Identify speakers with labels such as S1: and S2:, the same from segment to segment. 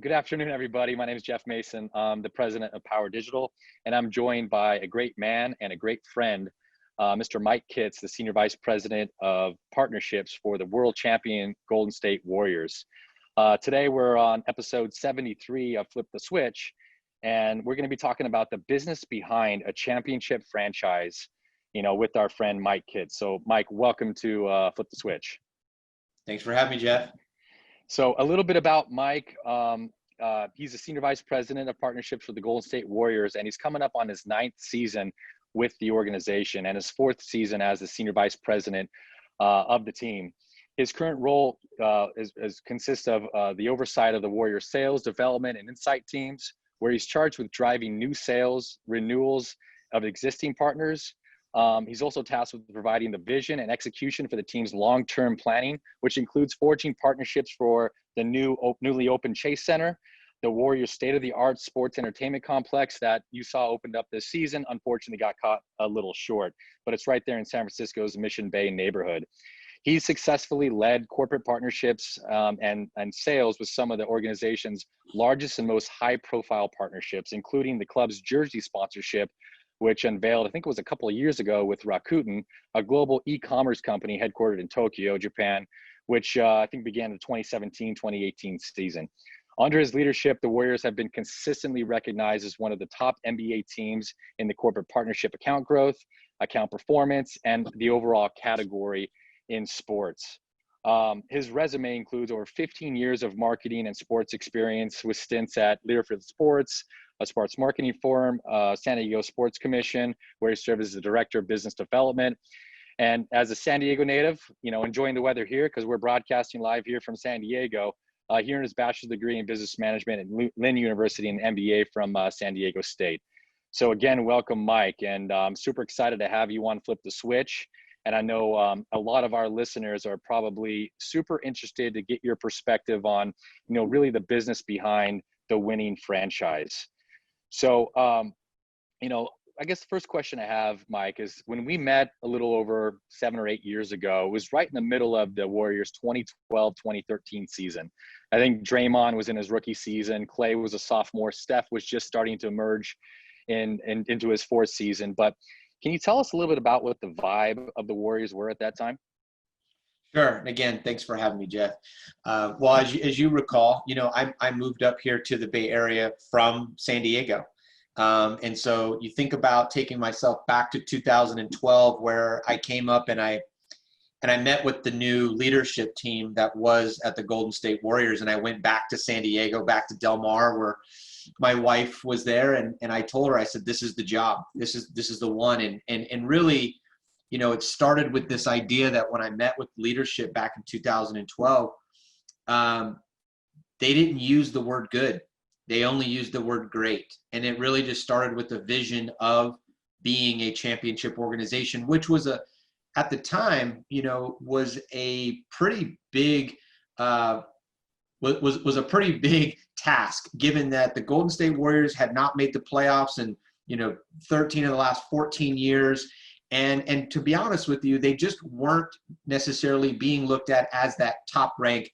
S1: Good afternoon, everybody. My name is Jeff Mason. I'm the president of Power Digital, and I'm joined by a great man and a great friend, Mr. Mike Kitts, the senior vice president of partnerships for the world champion Golden State Warriors. Today, we're on episode 73 of Flip the Switch, and we're going to be talking about the business behind a championship franchise, with our friend Mike Kitts. So, Mike, welcome to Flip the Switch.
S2: Thanks for having me, Jeff.
S1: So a little bit about Mike. He's a senior vice president of partnerships for the Golden State Warriors, and he's coming up on his 9th season with the organization and his 4th season as the senior vice president of the team. His current role consists of the oversight of the Warriors sales, development, and insight teams, where he's charged with driving new sales, renewals of existing partners. He's also tasked with providing the vision and execution for the team's long-term planning, which includes forging partnerships for the newly opened Chase Center, the Warriors state-of-the-art sports entertainment complex that you saw opened up this season. Unfortunately, got caught a little short, but it's right there in San Francisco's Mission Bay neighborhood. He's successfully led corporate partnerships and sales with some of the organization's largest and most high-profile partnerships, including the club's jersey sponsorship, which unveiled, I think it was a couple of years ago, with Recruitment, a global e-commerce company headquartered in Tokyo, Japan, which I think began the 2017-2018 season. Under his leadership, the Warriors have been consistently recognized as one of the top NBA teams in the corporate partnership account growth, account performance, and the overall category in sports. His resume includes over 15 years of marketing and sports experience with stints at Learfield Sports, a sports marketing firm, San Diego Sports Commission, where he served as the director of business development. And as a San Diego native, enjoying the weather here because we're broadcasting live here from San Diego, he earned his bachelor's degree in business management at Lynn University and MBA from San Diego State. So again, welcome, Mike, and I'm super excited to have you on Flip the Switch. And I know a lot of our listeners are probably super interested to get your perspective on, really the business behind the winning franchise. So, I guess the first question I have, Mike, is when we met a little over 7 or 8 years ago, it was right in the middle of the Warriors 2012-2013 season. I think Draymond was in his rookie season. Clay was a sophomore. Steph was just starting to emerge into his 4th season. But can you tell us a little bit about what the vibe of the Warriors were at that time?
S2: Sure. And again, thanks for having me, Jeff. Well, as you recall, I moved up here to the Bay Area from San Diego. And so you think about taking myself back to 2012, where I came up and I met with the new leadership team that was at the Golden State Warriors. And I went back to San Diego, back to Del Mar, where my wife was there. And I told her, I said, this is the job. This is the one. And really, it started with this idea that when I met with leadership back in 2012, they didn't use the word good. They only used the word great. And it really just started with the vision of being a championship organization, which was at the time, was a pretty big, was a pretty big task, given that the Golden State Warriors had not made the playoffs in, 13 of the last 14 years. And to be honest with you, they just weren't necessarily being looked at as that top rank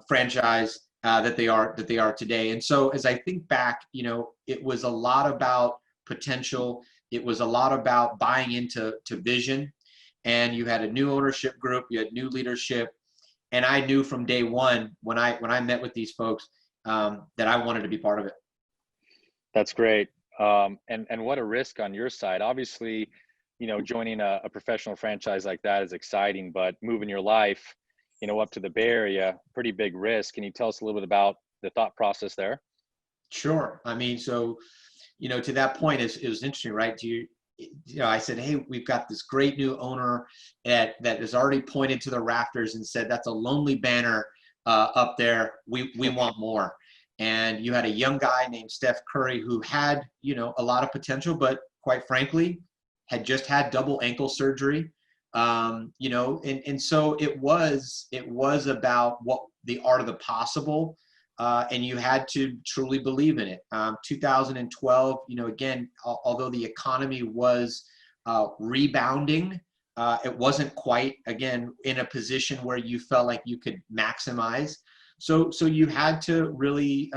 S2: franchise that they are today. And so as I think back, it was a lot about potential. It was a lot about buying into vision. And you had a new ownership group, you had new leadership. And I knew from day one when I met with these folks that I wanted to be part of it.
S1: That's great. And what a risk on your side. Obviously, joining a professional franchise like that is exciting, but moving your life, up to the Bay Area, pretty big risk. Can you tell us a little bit about the thought process there?
S2: Sure. I mean, so, to that point, it was interesting, right? I said, hey, we've got this great new owner that has already pointed to the rafters and said, that's a lonely banner up there. We want more. And you had a young guy named Steph Curry who had, a lot of potential, but quite frankly, had just had double ankle surgery. And so it was about what the art of the possible. And you had to truly believe in it. 2012, again, although the economy was rebounding, it wasn't quite, again, in a position where you felt like you could maximize. So you had to really,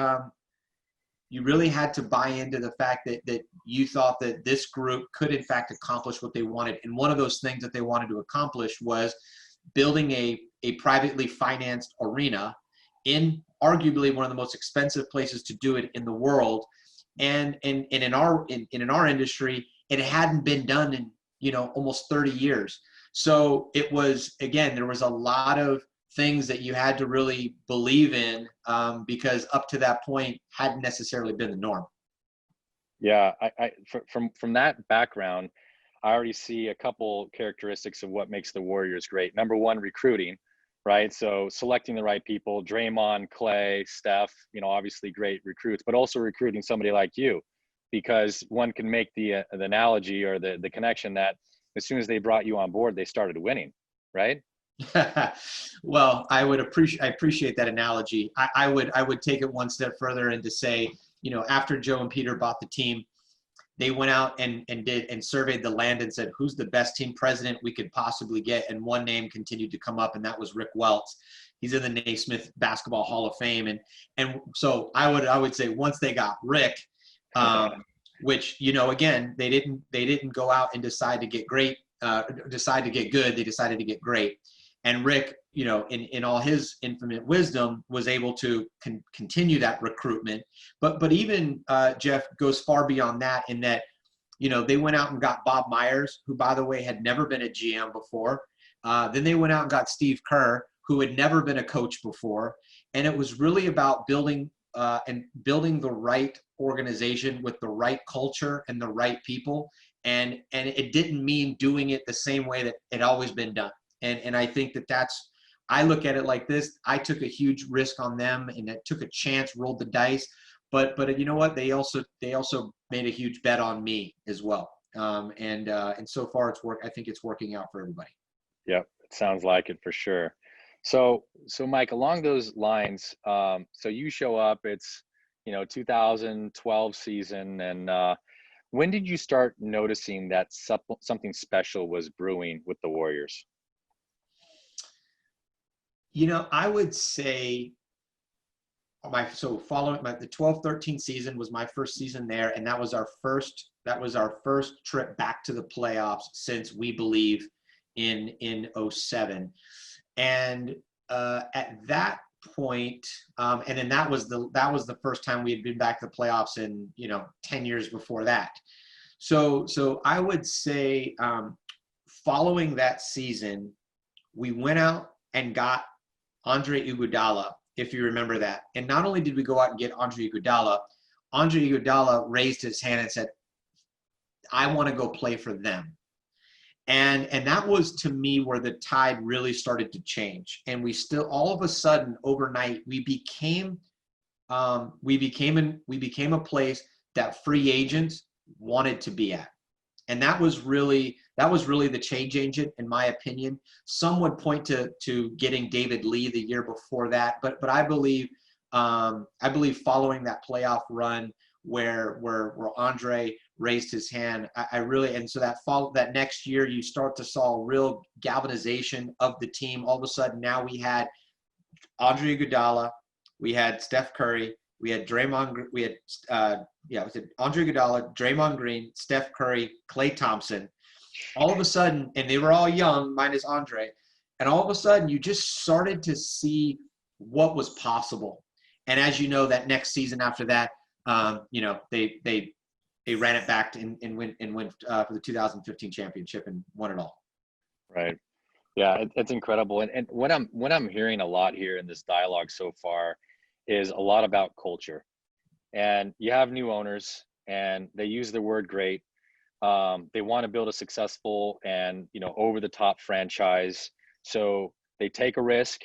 S2: you really had to buy into the fact that you thought that this group could in fact accomplish what they wanted. And one of those things that they wanted to accomplish was building a privately financed arena in arguably one of the most expensive places to do it in the world. And in our industry, it hadn't been done in, you know, almost 30 years. So it was, again, there was a lot of things that you had to really believe in, because up to that point hadn't necessarily been the norm.
S1: Yeah, from that background, I already see a couple characteristics of what makes the Warriors great. Number one, recruiting, right? So selecting the right people, Draymond, Clay, Steph, you know, obviously great recruits, but also recruiting somebody like you, because one can make the analogy or the connection that as soon as they brought you on board, they started winning, right?
S2: Well, I appreciate that analogy. I would take it one step further and to say, you know, after Joe and Peter bought the team, they went out and surveyed the land and said, who's the best team president we could possibly get? And one name continued to come up, and that was Rick Welts. He's in the Naismith Basketball Hall of Fame. And so I would say once they got Rick, which, you know, again, they didn't go out and decide to get good. They decided to get great. And Rick, you know, in all his infinite wisdom, was able to continue that recruitment. But even Jeff goes far beyond that, in that, you know, they went out and got Bob Myers, who, by the way, had never been a GM before. Then they went out and got Steve Kerr, who had never been a coach before. And it was really about building the right organization with the right culture and the right people. And it didn't mean doing it the same way that it always been done. And I think I look at it like this. I took a huge risk on them, and I took a chance, rolled the dice. But you know what? They also made a huge bet on me as well. And so far I think it's working out for everybody.
S1: Yep, it sounds like it for sure. So Mike, along those lines, so you show up, it's, you know, 2012 season, and when did you start noticing that something special was brewing with the Warriors?
S2: You know, I would say following the 12-13 season was my first season there, and that was our first trip back to the playoffs since, we believe, in 07. And at that point, and then that was the first time we had been back to the playoffs in, you know, 10 years before that. So I would say, following that season, we went out and got Andre Iguodala, if you remember that. And not only did we go out and get Andre Iguodala raised his hand and said, I want to go play for them. And that was, to me, where the tide really started to change. And we still, all of a sudden, overnight, we became a place that free agents wanted to be at. And that was really the change agent, in my opinion. Some would point to getting David Lee the year before that, but I believe following that playoff run where Andre raised his hand, and so that next year you start to saw real galvanization of the team. All of a sudden, now we had Andre Iguodala, we had Steph Curry, we had Draymond, Andre Iguodala, Draymond Green, Steph Curry, Klay Thompson. All of a sudden, and they were all young, minus Andre, and all of a sudden you just started to see what was possible. And as you know, that next season after that, you know, they ran it back and went for the 2015 championship and won it all.
S1: Right. Yeah, it's incredible. And what I'm hearing a lot here in this dialogue so far is a lot about culture. And you have new owners, and they use the word great. They want to build a successful and, you know, over the top franchise. So they take a risk.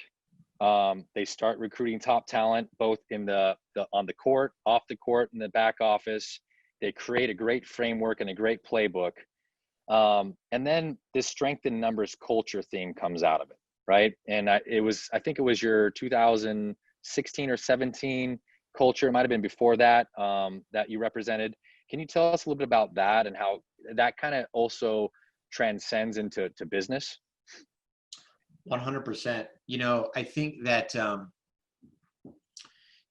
S1: They start recruiting top talent, both in the on the court, off the court, in the back office. They create a great framework and a great playbook. And then this strength in numbers culture theme comes out of it, right? And I think it was your 2016 or 17 culture. It might've been before that, that you represented. Can you tell us a little bit about that and how that kind of also transcends into business?
S2: 100%. You know, I think that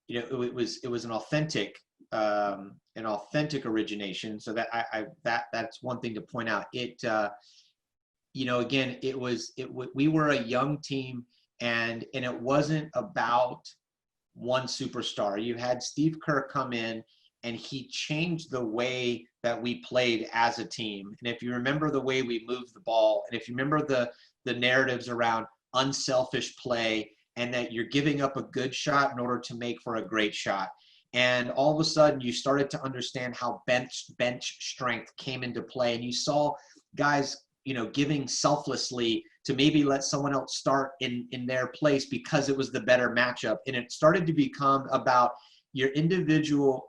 S2: it was an authentic origination. So that's one thing to point out. Again, we were a young team, and it wasn't about one superstar. You had Steve Kerr come in, and he changed the way that we played as a team. And if you remember the way we moved the ball, and if you remember the narratives around unselfish play, and that you're giving up a good shot in order to make for a great shot. And all of a sudden you started to understand how bench strength came into play. And you saw guys, giving selflessly to maybe let someone else start in their place because it was the better matchup. And it started to become about your individual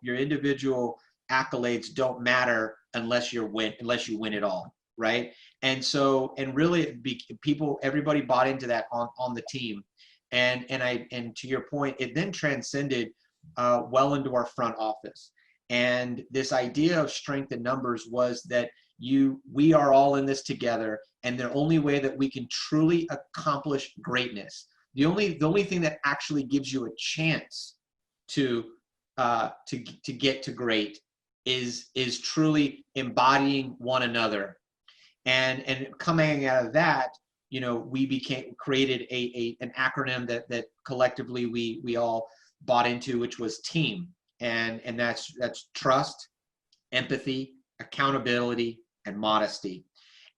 S2: accolades don't matter unless you win it all. Right. And so, and really everybody bought into that on the team. And to your point, it then transcended well into our front office. And this idea of strength in numbers was that we are all in this together, and the only way that we can truly accomplish greatness, the only thing that actually gives you a chance to get to great is truly embodying one another. And coming out of that, we created an acronym that collectively we all bought into, which was TEAM. And that's trust, empathy, accountability, and modesty.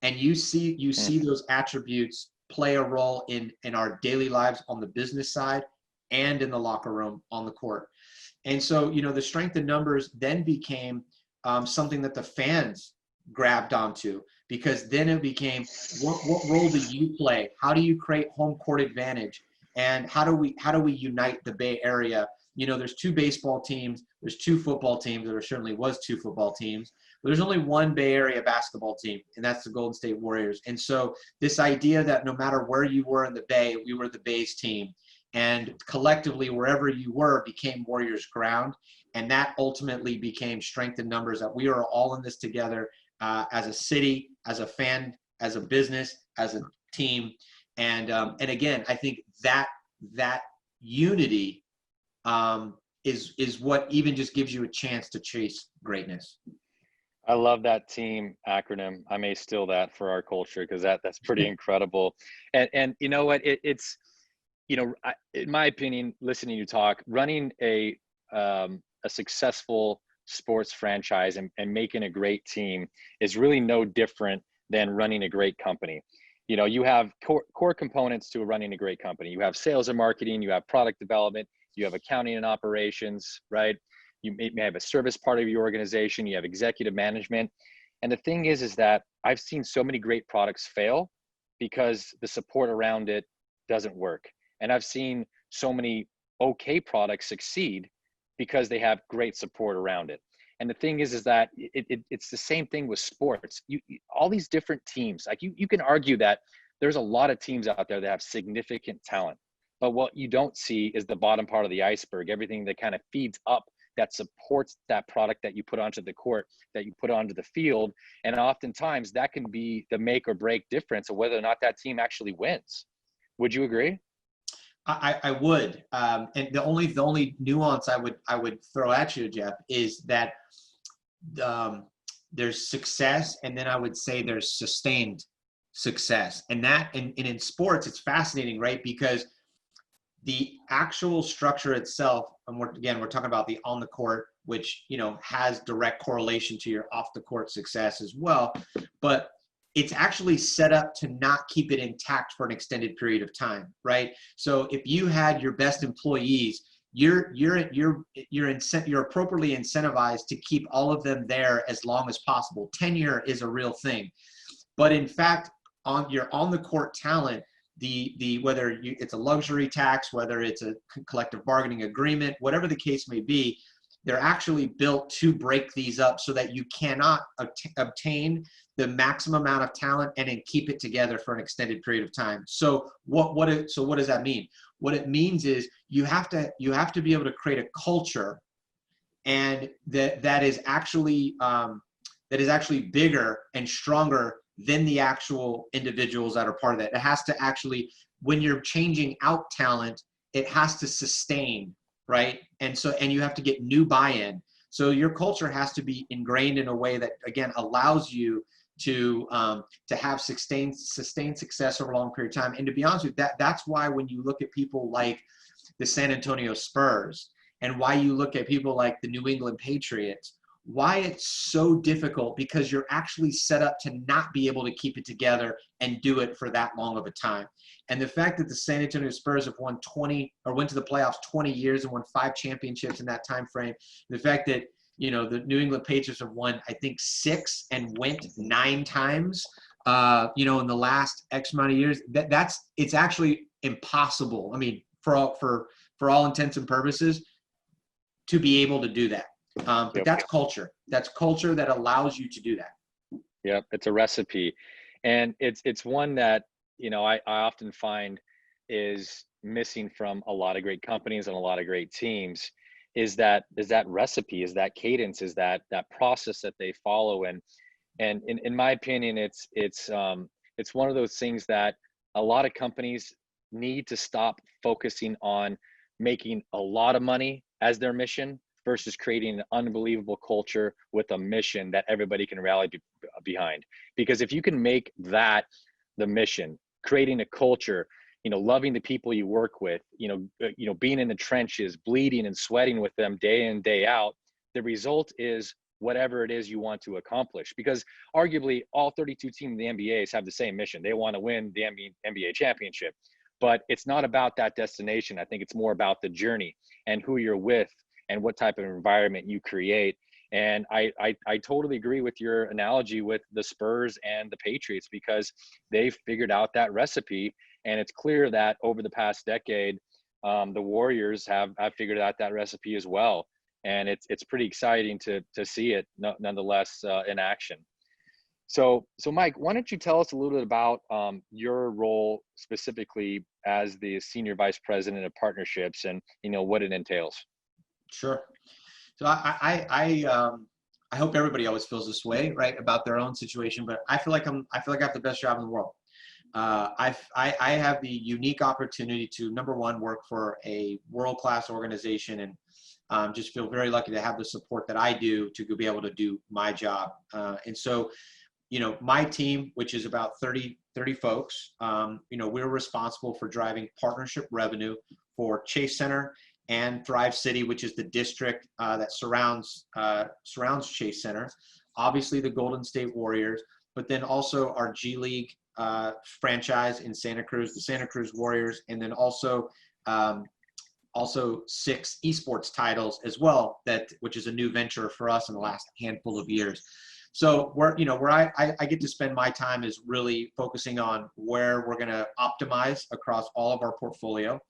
S2: And you see those attributes play a role in our daily lives on the business side and in the locker room on the court. And so, the strength in numbers then became something that the fans grabbed onto, because then it became, what role do you play? How do you create home court advantage? And how do we unite the Bay Area? There's 2 baseball teams, there's 2 football teams, there certainly was 2 football teams, but there's only one Bay Area basketball team, and that's the Golden State Warriors. And so this idea that no matter where you were in the Bay, we were the Bay's team. And collectively, wherever you were became Warriors ground. And that ultimately became strength in numbers, that we are all in this together as a city, as a fan, as a business, as a team. And again, I think that unity is what even just gives you a chance to chase greatness.
S1: I love that team acronym. I may steal that for our culture, because that's pretty incredible. And you know what? It's in my opinion, listening to you talk, running a successful sports franchise and making a great team is really no different than running a great company. You have core components to running a great company. You have sales and marketing, you have product development, you have accounting and operations, right? You may have a service part of your organization, you have executive management. And the thing is that I've seen so many great products fail because the support around it doesn't work. And I've seen so many okay products succeed because they have great support around it. And the thing is that it's the same thing with sports. All these different teams, like you can argue that there's a lot of teams out there that have significant talent, but what you don't see is the bottom part of the iceberg, everything that kind of feeds up, that supports that product that you put onto the court, that you put onto the field. And oftentimes that can be the make or break difference of whether or not that team actually wins. Would you agree?
S2: I would, and the only nuance I would throw at you, Jeff, is that there's success, and then I would say there's sustained success, and in sports it's fascinating, right? Because the actual structure itself, and we're talking about the on the court, which has direct correlation to your off the court success as well, but it's actually set up to not keep it intact for an extended period of time, right? So if you had your best employees, you're appropriately incentivized to keep all of them there as long as possible. Tenure is a real thing, but in fact, on the court talent, whether it's a luxury tax, whether it's a collective bargaining agreement, whatever the case may be, they're actually built to break these up so that you cannot obtain the maximum amount of talent and then keep it together for an extended period of time. So what does that mean? What it means is you have to be able to create a culture, and that is actually bigger and stronger than the actual individuals that are part of that. It has to actually, when you're changing out talent, it has to sustain right? And you have to get new buy-in. So your culture has to be ingrained in a way that, again, allows you to have sustained success over a long period of time. And to be honest with you, that's why when you look at people like the San Antonio Spurs, and why you look at people like the New England Patriots, why it's so difficult, because you're actually set up to not be able to keep it together and do it for that long of a time. And the fact that the San Antonio Spurs have won 20 or went to the playoffs 20 years and won 5 championships in that time frame, the fact that, you know, the New England Patriots have won, I think, 6 and went 9 times, you know, in the last X amount of years, it's actually impossible. I mean, for all intents and purposes, to be able to do that. But that's culture. That's culture that allows you to do that.
S1: Yep, it's a recipe, and it's one that, you know, I often find is missing from a lot of great companies and a lot of great teams. Is that recipe, is that cadence, is that process that they follow, and in my opinion, it's one of those things that a lot of companies need to stop focusing on making a lot of money as their mission versus creating an unbelievable culture with a mission that everybody can rally behind. Because if you can make that the mission, creating a culture, you know, loving the people you work with, you know, being in the trenches, bleeding and sweating with them day in, day out, the result is whatever it is you want to accomplish. Because arguably all 32 teams in the NBAs have the same mission. They want to win the NBA championship. But it's not about that destination. I think it's more about the journey and who you're with and what type of environment you create. And I totally agree with your analogy with the Spurs and the Patriots, because they've figured out that recipe. And it's clear that over the past decade, the Warriors have figured out that recipe as well. And it's pretty exciting to see it nonetheless in action. So Mike, why don't you tell us a little bit about your role specifically as the Senior Vice President of Partnerships, and, you know, what it entails?
S2: Sure. So I hope everybody always feels this way, right, about their own situation. But I feel like I have the best job in the world. I have the unique opportunity to, number one, work for a world-class organization, and just feel very lucky to have the support that I do to be able to do my job. And so, you know, my team, which is about 30 folks, you know, we're responsible for driving partnership revenue for Chase Center and Thrive City, which is the district that surrounds Chase Center. Obviously, the Golden State Warriors, but then also our G League franchise in Santa Cruz, the Santa Cruz Warriors, and then also 6 esports titles as well, which is a new venture for us in the last handful of years. So where I get to spend my time is really focusing on where we're going to optimize across all of our portfolio.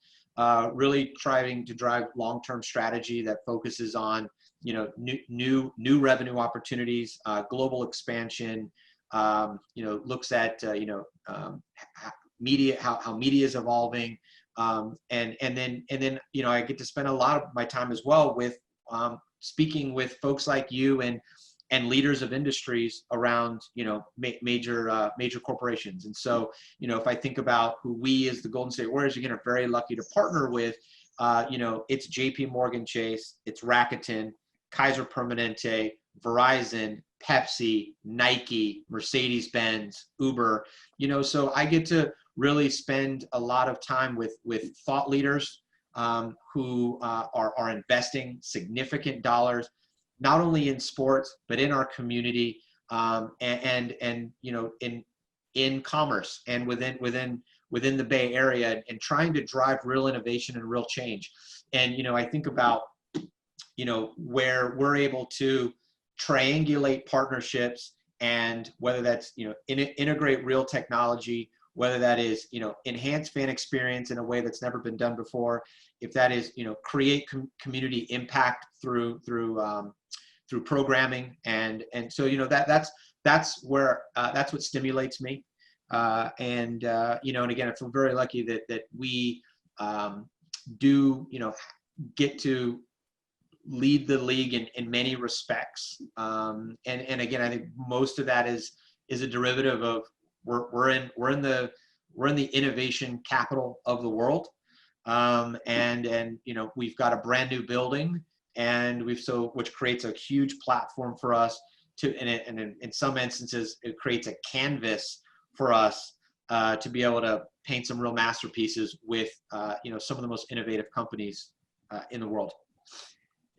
S2: Really trying to drive long-term strategy that focuses on, you know, new revenue opportunities, global expansion. You know, looks at media, how media is evolving, and then you know, I get to spend a lot of my time as well with speaking with folks like you and leaders of industries around, you know, major corporations. And so, you know, if I think about who we as the Golden State Warriors, again, are very lucky to partner with, you know, it's JP Morgan Chase, it's Rakuten, Kaiser Permanente, Verizon, Pepsi, Nike, Mercedes-Benz, Uber, you know, so I get to really spend a lot of time with thought leaders who are investing significant dollars, not only in sports, but in our community, and you know, in commerce and within the Bay Area, and trying to drive real innovation and real change. And, you know, I think about, you know, where we're able to triangulate partnerships, and whether that's, you know, integrate real technology, whether that is, you know, enhance fan experience in a way that's never been done before, if that is, you know, create community impact through programming, and so, you know, that's what stimulates me, and you know, and again, I feel very lucky that we do, you know, get to lead the league in many respects, and again, I think most of that is a derivative of we're in the innovation capital of the world. And we've got a brand new building, and which creates a huge platform for us and in some instances, it creates a canvas for us to be able to paint some real masterpieces with some of the most innovative companies in the world.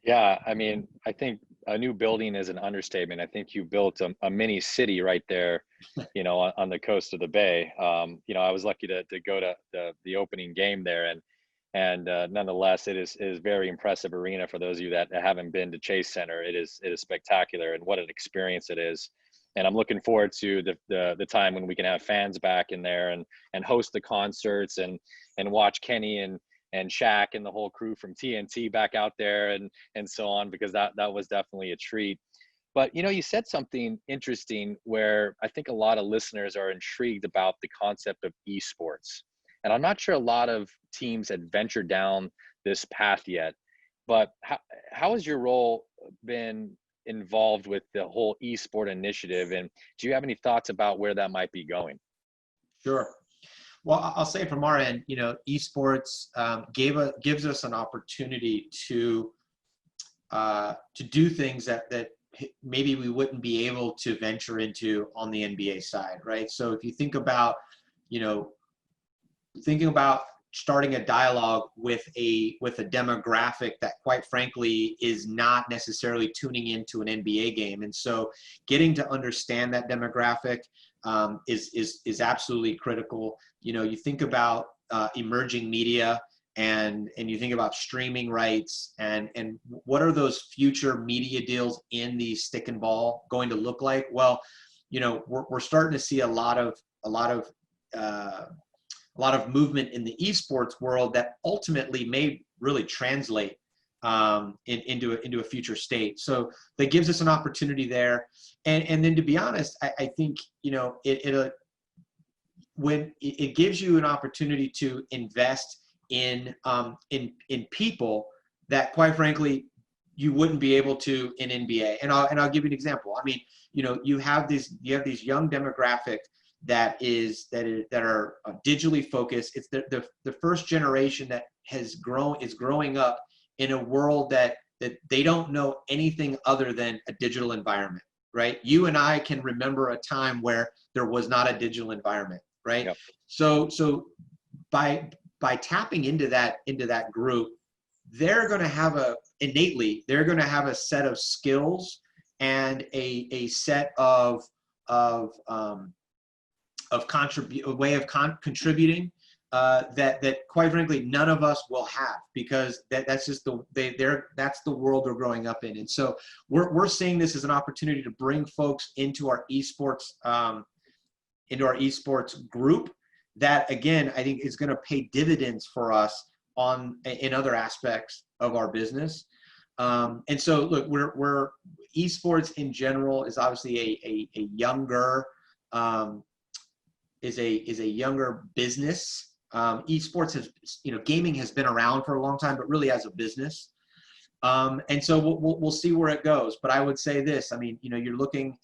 S1: Yeah, I mean, I think a new building is an understatement. I think you built a mini city right there, on the coast of the bay. I was lucky to go to the opening game there, and nonetheless, it is very impressive arena. For those of you that haven't been to Chase Center, it is spectacular, and what an experience it is. And I'm looking forward to the time when we can have fans back in there and host the concerts and watch Kenny and Shaq and the whole crew from TNT back out there and so on, because that was definitely a treat. But you said something interesting where I think a lot of listeners are intrigued about the concept of esports. And I'm not sure a lot of teams had ventured down this path yet, but how has your role been involved with the whole esport initiative? And do you have any thoughts about where that might be going?
S2: Sure. Well, I'll say from our end, esports gives us an opportunity to do things that maybe we wouldn't be able to venture into on the NBA side, right? So if you think about, thinking about starting a dialogue with a demographic that, quite frankly, is not necessarily tuning into an NBA game, and so getting to understand that demographic is absolutely critical. You think about emerging media, and you think about streaming rights, and what are those future media deals in the stick and ball going to look like? Well, we're starting to see a lot of movement in the esports world that ultimately may really translate into a future state. So that gives us an opportunity there. And then, to be honest, I think, when it gives you an opportunity to invest in people that, quite frankly, you wouldn't be able to in NBA. And I'll give you an example. I mean, you have these young demographic that are digitally focused. It's the first generation that is growing up in a world that they don't know anything other than a digital environment, right? You and I can remember a time where there was not a digital environment, right? Yep. So by tapping into that group, they're going to have a set of skills and a set of contributing that quite frankly none of us will have, because that's just that's the world we're growing up in. And so we're seeing this as an opportunity to bring folks into our esports group that, again, I think is going to pay dividends for us in other aspects of our business. And so look, we're esports in general is obviously a younger is a younger business. Esports has, gaming has been around for a long time, but really as a business. And so we'll see where it goes. But I would say this, I mean, you're looking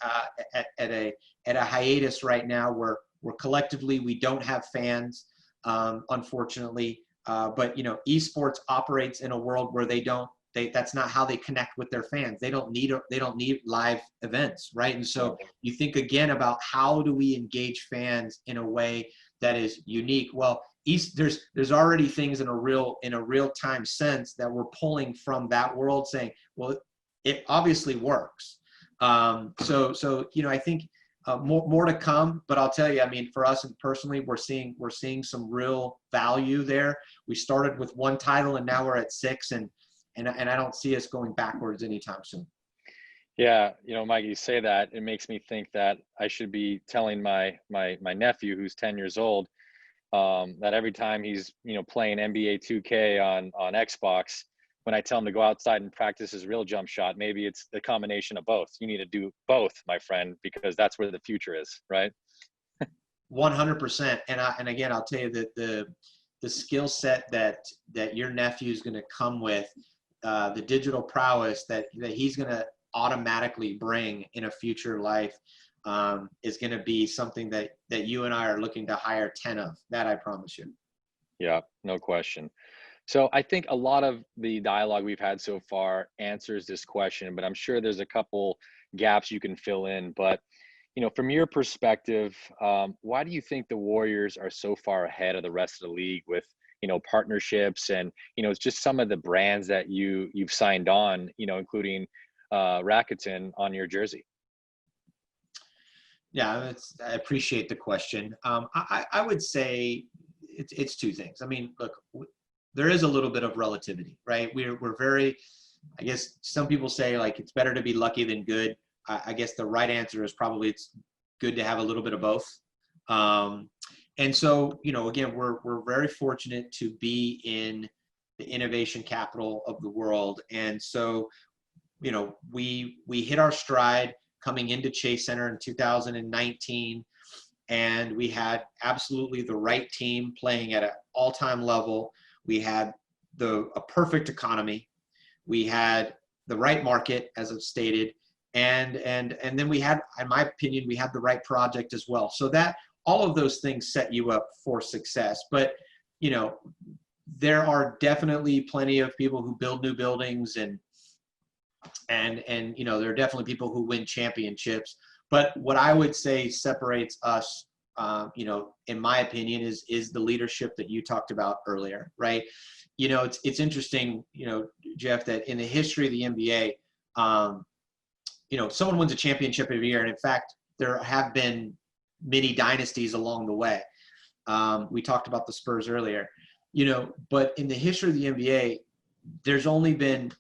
S2: at a hiatus right now where collectively we don't have fans, unfortunately. But esports operates in a world where that's not how they connect with their fans. They don't need live events, right? And so you think again about how do we engage fans in a way that is unique. Well, there's already things in a real time sense that we're pulling from that world, saying, well, it obviously works. So I think more to come, but I'll tell you, I mean, for us and personally, we're seeing some real value there. We started with 1 title and now we're at 6, and I don't see us going backwards anytime soon.
S1: Yeah, Mike, you say that, it makes me think that I should be telling my nephew, who's 10 years old, that every time he's playing NBA 2K on Xbox, when I tell him to go outside and practice his real jump shot, maybe it's the combination of both. You need to do both, my friend, because that's where the future is, right?
S2: 100%. And again, I'll tell you that the skill set that your nephew is going to come with, the digital prowess that he's going to automatically bring in a future life, is going to be something that you and I are looking to hire 10 of. That I promise you.
S1: Yeah, no question. So I think a lot of the dialogue we've had so far answers this question, but I'm sure there's a couple gaps you can fill in. But from your perspective, why do you think the Warriors are so far ahead of the rest of the league with partnerships and it's just some of the brands that you've signed on, including Rakuten on your jersey?
S2: Yeah, I appreciate the question. I would say it's two things. I mean, look, there is a little bit of relativity, right? We're very, I guess some people say like it's better to be lucky than good. I guess the right answer is probably it's good to have a little bit of both. And so, again, we're very fortunate to be in the innovation capital of the world. And so, we hit our stride coming into Chase Center in 2019, and we had absolutely the right team playing at an all-time level. We had a perfect economy. We had the right market, as I've stated, and then we had, in my opinion, we had the right project as well. So that all of those things set you up for success. But there are definitely plenty of people who build new buildings and there are definitely people who win championships. But what I would say separates us, in my opinion, is the leadership that you talked about earlier, right? It's interesting, Jeff, that in the history of the NBA, someone wins a championship every year, and in fact, there have been many dynasties along the way. We talked about the Spurs earlier, but in the history of the NBA, there's only been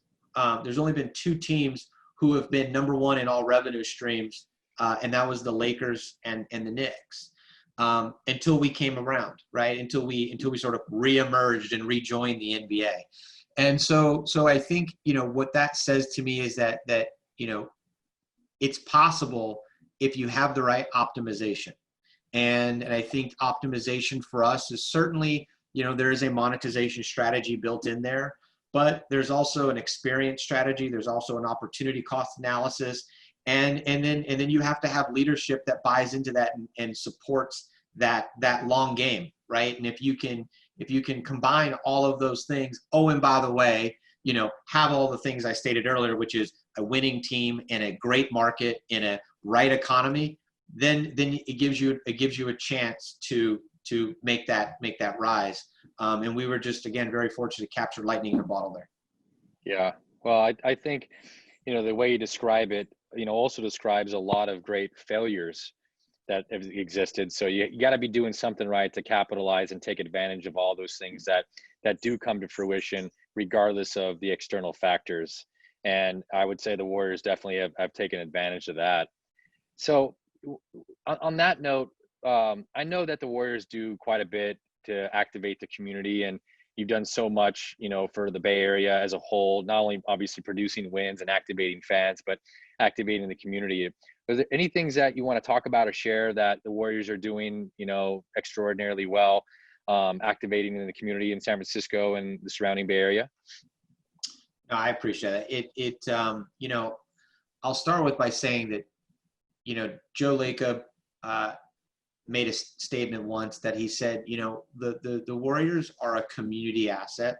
S2: two teams who have been number one in all revenue streams, and that was the Lakers and the Knicks, until we came around, right? Until we sort of reemerged and rejoined the NBA. And so I think, what that says to me is that it's possible if you have the right optimization. And I think optimization for us is certainly, there is a monetization strategy built in there, but there's also an experience strategy. There's also an opportunity cost analysis. And then you have to have leadership that buys into that and supports that long game, right? And if you can combine all of those things, oh, and by the way, have all the things I stated earlier, which is a winning team in a great market in a right economy, then it gives you a chance to make that rise. And we were just, again, very fortunate to capture lightning in a bottle there.
S1: Yeah. Well, I think, the way you describe it, also describes a lot of great failures that have existed. So you got to be doing something right to capitalize and take advantage of all those things that do come to fruition, regardless of the external factors. And I would say the Warriors definitely have taken advantage of that. So on that note, I know that the Warriors do quite a bit to activate the community, and you've done so much, for the Bay Area as a whole, not only obviously producing wins and activating fans, but activating the community. Are there any things that you want to talk about or share that the Warriors are doing, extraordinarily well, activating in the community in San Francisco and the surrounding Bay Area?
S2: No, I appreciate it. I'll start by saying that, Joe Lacob made a statement once that he said, the Warriors are a community asset,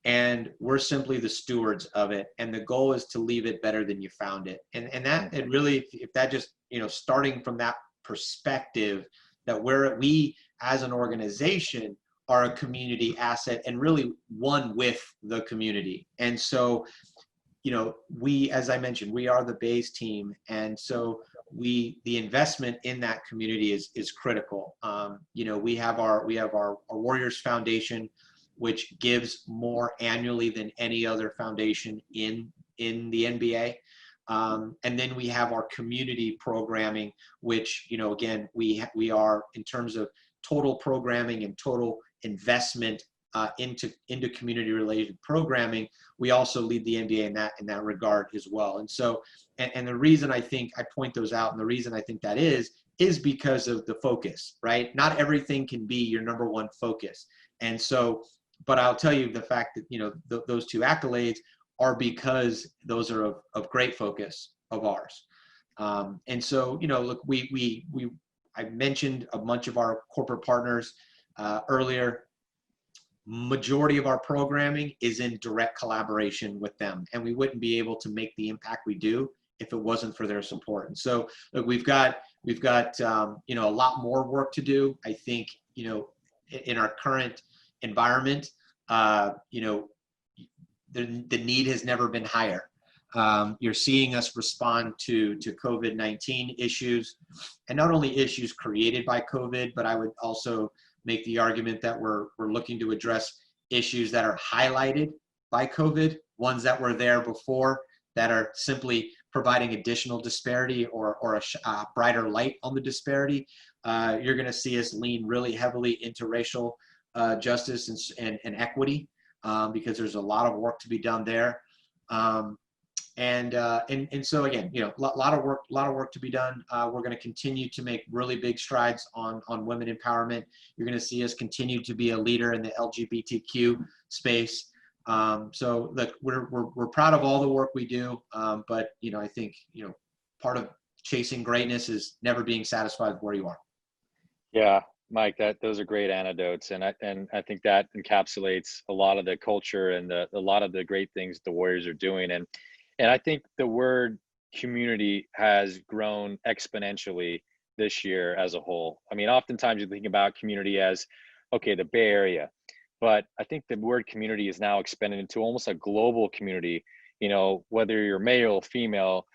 S2: and we're simply the stewards of it. And the goal is to leave it better than you found it. And that it really, if that just, starting from that perspective, that we as an organization are a community asset and really one with the community. And so, we, as I mentioned, we are the Bays team. And so the investment in that community is critical. We have our Warriors Foundation, which gives more annually than any other foundation in the NBA. And then we have our community programming, which, again, we are, in terms of total programming and total investment into community related programming, we also lead the NBA in that regard as well. And so, and the reason I think I point those out, and the reason I think that is because of the focus, right? Not everything can be your number one focus. And so, but I'll tell you the fact that, those two accolades are because those are of great focus of ours. And so, look, I mentioned a bunch of our corporate partners earlier. majority of our programming is in direct collaboration with them, and we wouldn't be able to make the impact we do if it wasn't for their support. And so, look, we've got you know, a lot more work to do. I think, you know, in our current environment, you know, the need has never been higher. You're seeing us respond to COVID-19 issues, and not only issues created by COVID, but I would also make the argument that we're looking to address issues that are highlighted by COVID, ones that were there before that are simply providing additional disparity or a brighter light on the disparity. You're going to see us lean really heavily into racial justice and equity, because there's a lot of work to be done there. And so again, you know, a lot of work to be done. We're going to continue to make really big strides on women empowerment. You're going to see us continue to be a leader in the LGBTQ space. So look, we're proud of all the work we do, but you know, I think, you know, part of chasing greatness is never being satisfied with where you are. Yeah,
S1: Mike, those are great anecdotes, and I think that encapsulates a lot of the culture and a lot of the great things the Warriors are doing. And I think the word community has grown exponentially this year as a whole. I mean, oftentimes you think about community as, okay, the Bay Area, but I think the word community is now expanded into almost a global community. You know, whether you're male, female,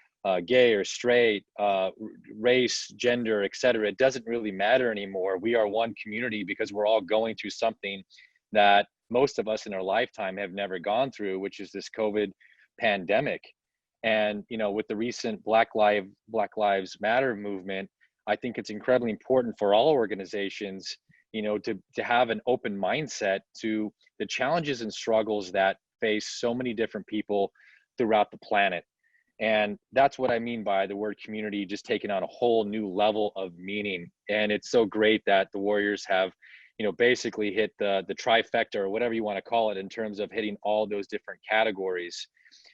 S1: gay or straight, race, gender, etc., it doesn't really matter anymore. We are one community because we're all going through something that most of us in our lifetime have never gone through, which is this COVID pandemic. And you know, with the recent Black Lives Matter movement, I think it's incredibly important for all organizations, you know, to have an open mindset to the challenges and struggles that face so many different people throughout the planet. And that's what I mean by the word community just taking on a whole new level of meaning. And it's so great that the Warriors have, you know, basically hit the trifecta, or whatever you want to call it, in terms of hitting all those different categories.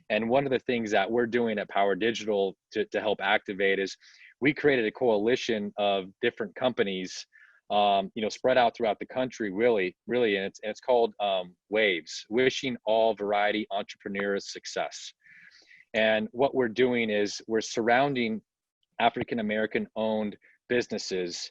S1: And one of the things that we're doing at Power Digital to help activate is we created a coalition of different companies, you know, spread out throughout the country, really, and it's called WAVES, Wishing All Variety Entrepreneurs Success. And what we're doing is we're surrounding African-American owned businesses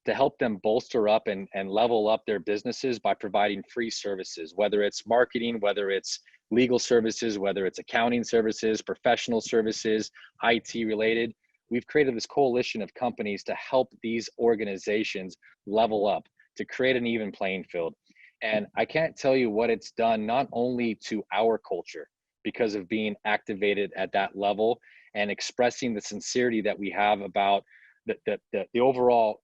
S1: to help them bolster up and level up their businesses by providing free services, whether it's marketing, whether it's legal services, whether it's accounting services, professional services, IT related. We've created this coalition of companies to help these organizations level up, to create an even playing field. And I can't tell you what it's done, not only to our culture, because of being activated at that level and expressing the sincerity that we have about the overall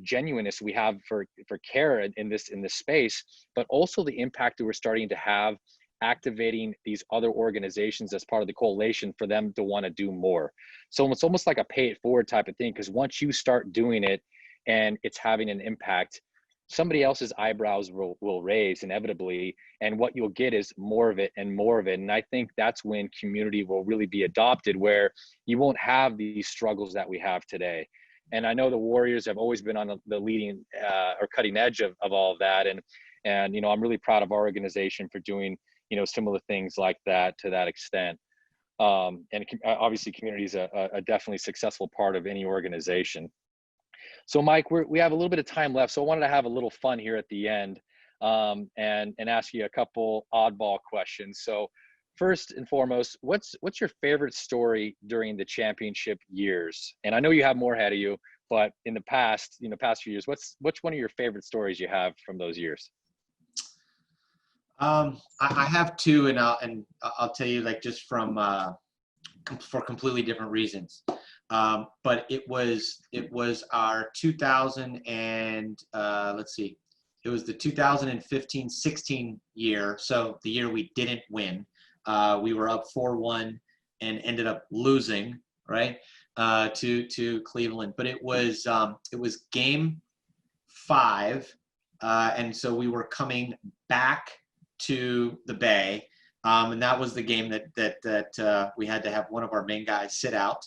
S1: genuineness we have for care in this space, but also the impact that we're starting to have activating these other organizations as part of the coalition for them to want to do more. So it's almost like a pay it forward type of thing, because once you start doing it and it's having an impact, somebody else's eyebrows will raise inevitably, and what you'll get is more of it and more of it. And I think that's when community will really be adopted, where you won't have these struggles that we have today. And I know the Warriors have always been on the leading or cutting edge of all of that. And you know, I'm really proud of our organization for doing, you know, similar things like that to that extent. And obviously community is a definitely successful part of any organization. So Mike, we have a little bit of time left, so I wanted to have a little fun here at the end, and ask you a couple oddball questions. So first and foremost, what's your favorite story during the championship years? And I know you have more ahead of you, but in the past, you know, past few years, what's one of your favorite stories you have from those years?
S2: I have two, and I'll tell you, like, just from for completely different reasons. But it was our 2000 and let's see, it was the 2015-16 year. So the year we didn't win, we were up 4-1 and ended up losing, right, to Cleveland. But it was game 5, and so we were coming back to the Bay, and that was the game that we had to have one of our main guys sit out.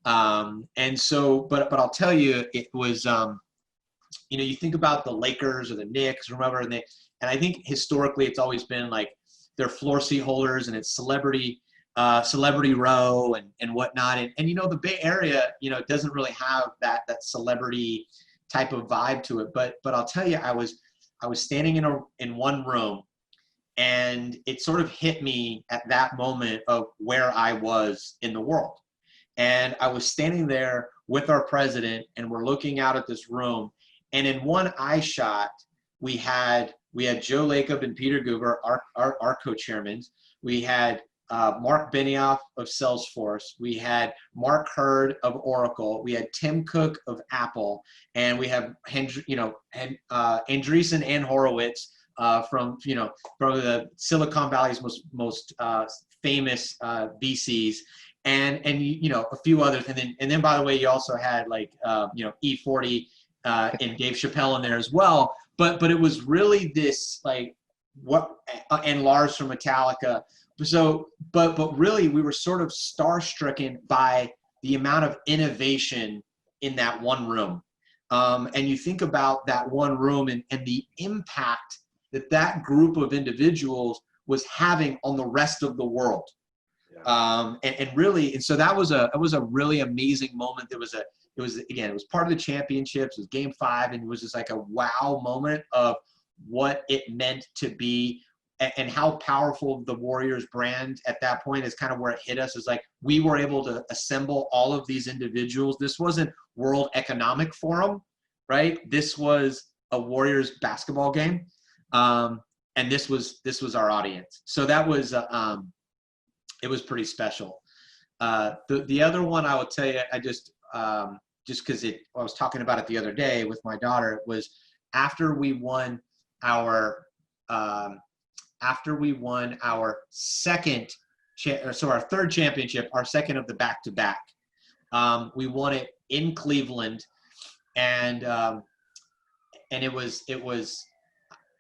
S2: And so, but I'll tell you, it was, you know, you think about the Lakers or the Knicks, remember, and And I think historically it's always been like they're floor seat holders and it's celebrity row and whatnot. And you know, the Bay Area, you know, doesn't really have that celebrity type of vibe to it. But I'll tell you, I was standing in one room, and it sort of hit me at that moment of where I was in the world. And I was standing there with our president, and we're looking out at this room. And in one eye shot, we had Joe Lacob and Peter Guber, our co-chairmen. We had Mark Benioff of Salesforce. We had Mark Hurd of Oracle. We had Tim Cook of Apple, and we have Andreessen and Horowitz from the Silicon Valley's most famous VCs, and a few others. And then by the way, you also had like E40 and Dave Chappelle in there as well. But it was really this like and Lars from Metallica. So, but really, we were sort of starstruck by the amount of innovation in that one room. And you think about that one room and the impact that group of individuals was having on the rest of the world. Yeah. And so that was a really amazing moment. It was part of the championships. It was Game 5, and it was just like a wow moment of what it meant to be. And how powerful the Warriors brand at that point is kind of where it hit us, is like we were able to assemble all of these individuals. This wasn't World Economic Forum, right? This was a Warriors basketball game. And this was our audience. So that was, it was pretty special. The other one I will tell you, I just cause I was talking about it the other day with my daughter, was after we won our our third championship, our second of the back-to-back. We won it in Cleveland, and it was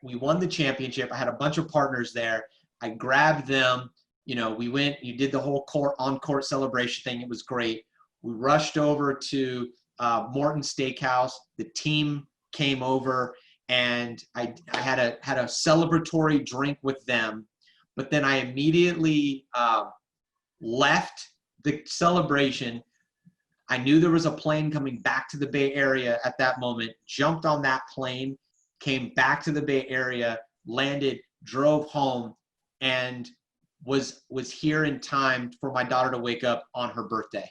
S2: we won the championship. I had a bunch of partners there. I grabbed them. We went. You did the whole on-court celebration thing. It was great. We rushed over to Morton Steakhouse. The team came over, and I had a celebratory drink with them, but then I immediately left the celebration. I knew there was a plane coming back to the Bay Area at that moment, jumped on that plane, came back to the Bay Area, landed, drove home, and was here in time for my daughter to wake up on her birthday.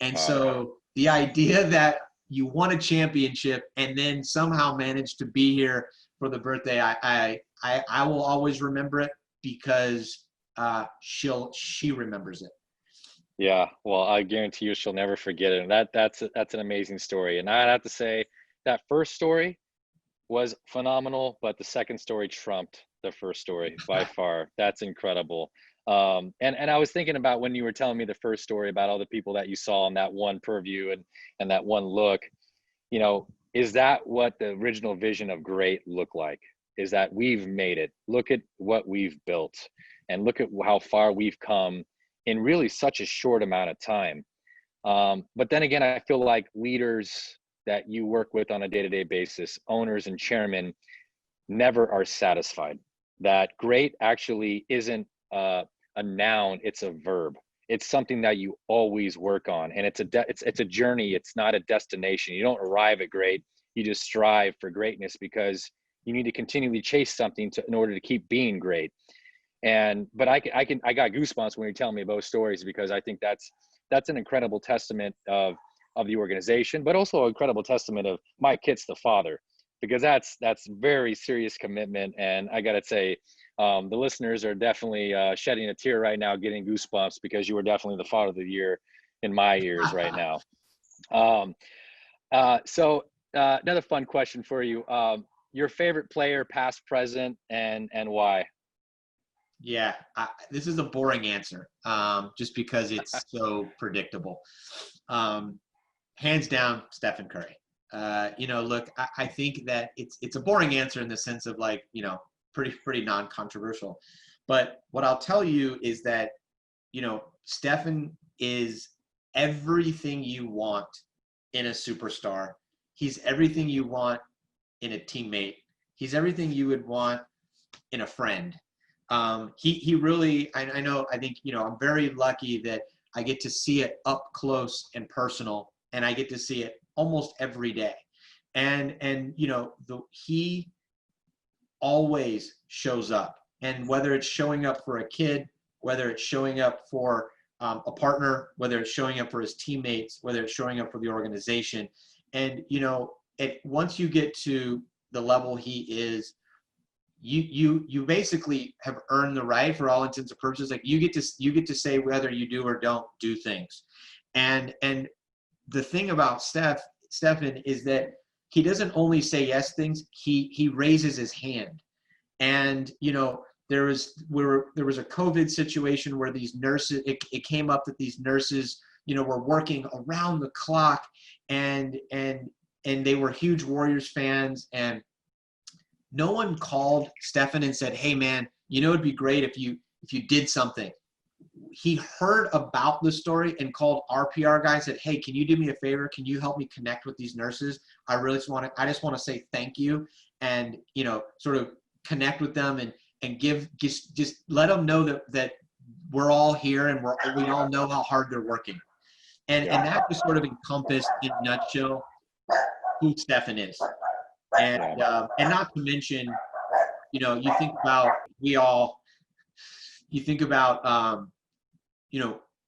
S2: And so the idea that you won a championship and then somehow managed to be here for the birthday, I will always remember it, because she remembers it.
S1: Yeah, well, I guarantee you she'll never forget it. And that's an amazing story. And I'd have to say that first story was phenomenal, but the second story trumped the first story by far. That's incredible. And I was thinking about when you were telling me the first story about all the people that you saw in that one purview and that one look, is that what the original vision of great looked like? Is that we've made it. Look at what we've built, and look at how far we've come in really such a short amount of time. But then again, I feel like leaders that you work with on a day-to-day basis, owners and chairmen, never are satisfied. That great actually isn't a noun, it's a verb. It's something that you always work on, and it's a journey. It's not a destination. You don't arrive at great. You just strive for greatness, because you need to continually chase something in order to keep being great. But I got goosebumps when you're telling me about stories, because I think that's an incredible testament of the organization, but also an incredible testament of Mike Kitts, the father, because that's very serious commitment. And I got to say, the listeners are definitely shedding a tear right now, getting goosebumps, because you were definitely the father of the year in my ears right now. So another fun question for you. Your favorite player, past, present, and why?
S2: Yeah, this is a boring answer, just because it's so predictable. Hands down, Stephen Curry. Look, I think that it's a boring answer in the sense of like, pretty non-controversial. But what I'll tell you is that, Stephen is everything you want in a superstar. He's everything you want in a teammate. He's everything you would want in a friend. He really, I know, I think, I'm very lucky that I get to see it up close and personal, and I get to see it almost every day. And he always shows up, and whether it's showing up for a kid, whether it's showing up for a partner, whether it's showing up for his teammates, whether it's showing up for the organization. And, once you get to the level he is, you basically have earned the right, for all intents and purposes. Like, you get to say whether you do or don't do things. And the thing about Stefan is that he doesn't only say yes things, he raises his hand. And, there was a COVID situation where these nurses, it came up that these nurses, were working around the clock, and they were huge Warriors fans, and no one called Stefan and said, "Hey man, it'd be great if you did something." He heard about the story and called our PR guy and said, "Hey, can you do me a favor? Can you help me connect with these nurses? I just want to say thank you, and sort of connect with them and give just let them know that we're all here, and we all know how hard they're working." And that just sort of encompassed, in a nutshell, who Stefan is. And not to mention, you think about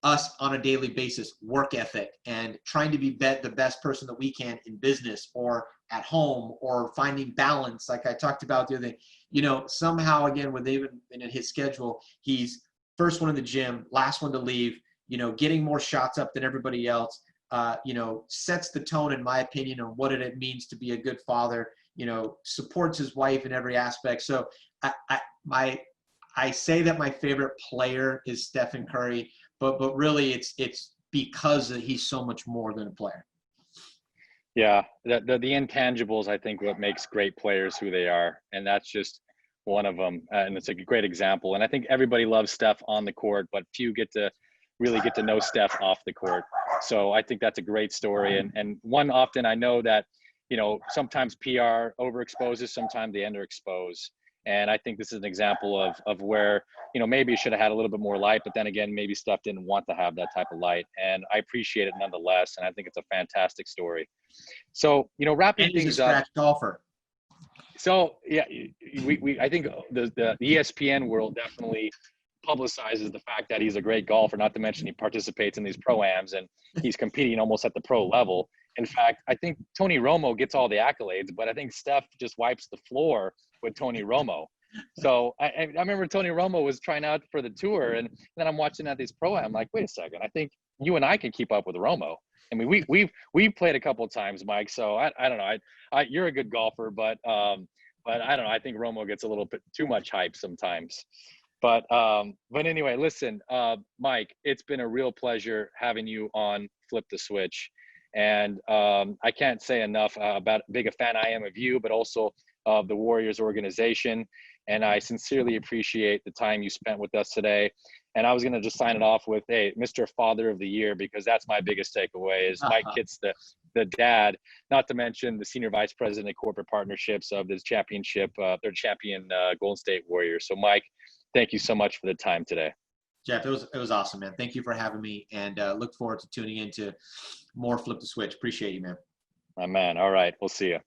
S2: us on a daily basis, work ethic, and trying to be the best person that we can in business or at home, or finding balance, like I talked about the other day. Somehow, again, with even in his schedule, he's first one in the gym, last one to leave, getting more shots up than everybody else, sets the tone, in my opinion, on what it means to be a good father, supports his wife in every aspect. So I say that my favorite player is Stephen Curry, but really it's because he's so much more than a player.
S1: Yeah, the intangibles, I think, what makes great players who they are, and that's just one of them. And it's a great example. And I think everybody loves Steph on the court, but few really get to know Steph off the court. So I think that's a great story. And one, often I know that, sometimes PR overexposes, sometimes they underexpose. And I think this is an example of where, maybe it should have had a little bit more light, but then again, maybe Steph didn't want to have that type of light. And I appreciate it nonetheless. And I think it's a fantastic story. So, wrapping things up.
S2: Golfer.
S1: So yeah, I think the ESPN world definitely publicizes the fact that he's a great golfer, not to mention he participates in these pro-ams and he's competing almost at the pro level. In fact, I think Tony Romo gets all the accolades, but I think Steph just wipes the floor with Tony Romo. So I remember Tony Romo was trying out for the tour, and then I'm watching at these pro-am. I'm like, wait a second, I think you and I can keep up with Romo. I mean, we've played a couple of times, Mike. So I don't know. You're a good golfer, but I don't know. I think Romo gets a little bit too much hype sometimes. But anyway, listen, Mike, it's been a real pleasure having you on Flip the Switch. And I can't say enough about how big a fan I am of you, but also of the Warriors organization. And I sincerely appreciate the time you spent with us today. And I was going to just sign it off with, hey, Mr. Father of the Year, because that's my biggest takeaway is Mike Kitt's the dad, not to mention the Senior Vice President of Corporate Partnerships of this championship, their champion Golden State Warriors. So, Mike, thank you so much for the time today.
S2: Jeff, it was awesome, man. Thank you for having me, and look forward to tuning into more Flip the Switch. Appreciate you, man.
S1: My man. All right. We'll see you.